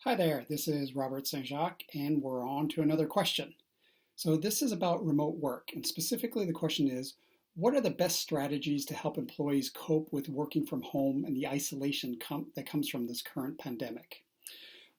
Hi there, this is Robert St-Jacques, and we're on to another question. So this is about remote work, and specifically the question is, what are the best strategies to help employees cope with working from home and the isolation that comes from this current pandemic?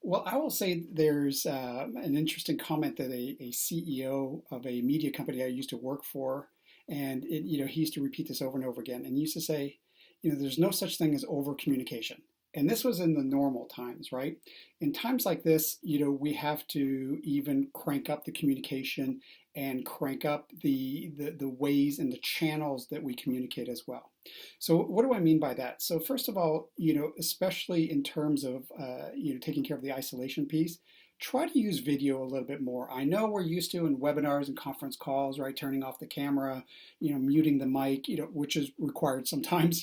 Well, I will say there's an interesting comment that a CEO of a media company I used to work for, and he used to repeat this over and over again, and he used to say, there's no such thing as over communication. And this was in the normal times, right? In times like this, we have to even crank up the communication and crank up the ways and the channels that we communicate as well. So what do I mean by that? So first of all, especially in terms of taking care of the isolation piece, try to use video a little bit more. I know we're used to in webinars and conference calls, right? Turning off the camera, muting the mic, which is required sometimes,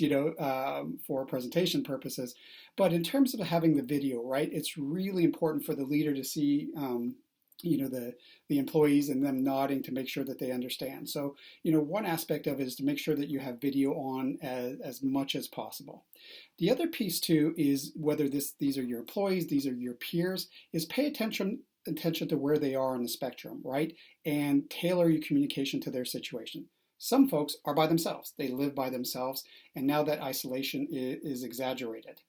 for presentation purposes. But in terms of having the video, right, it's really important for the leader to see. The employees and them nodding to make sure that they understand. So, one aspect of it is to make sure that you have video on as much as possible. The other piece too is whether these are your employees, these are your peers, is pay attention to where they are on the spectrum, right? And tailor your communication to their situation. Some folks are by themselves, they live by themselves, and now that isolation is exaggerated.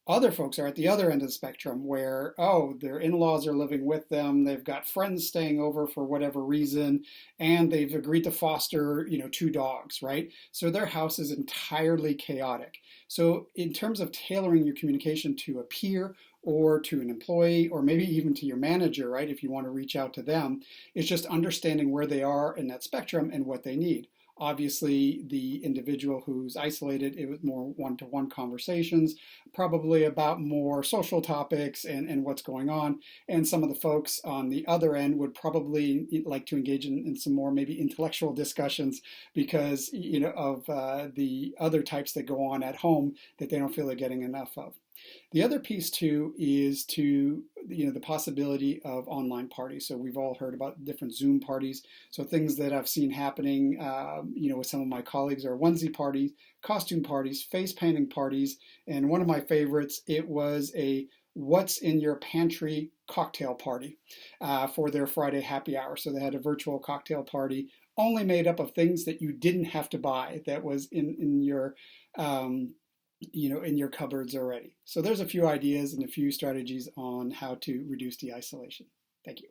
Other folks are at the other end of the spectrum where, oh, their in-laws are living with them, they've got friends staying over for whatever reason, and they've agreed to foster, two dogs, right? So their house is entirely chaotic. So in terms of tailoring your communication to a peer or to an employee or maybe even to your manager, right, if you want to reach out to them, it's just understanding where they are in that spectrum and what they need. Obviously, the individual who's isolated, it was more one-to-one conversations, probably about more social topics and what's going on. And some of the folks on the other end would probably like to engage in some more maybe intellectual discussions because, of the other types that go on at home that they don't feel they're getting enough of. The other piece too is the possibility of online parties. So we've all heard about different Zoom parties. So things that I've seen happening, with some of my colleagues are onesie parties, costume parties, face painting parties, and one of my favorites, it was a what's in your pantry cocktail party for their Friday happy hour. So they had a virtual cocktail party only made up of things that you didn't have to buy that was in your in your cupboards already. So there's a few ideas and a few strategies on how to reduce the isolation. Thank you.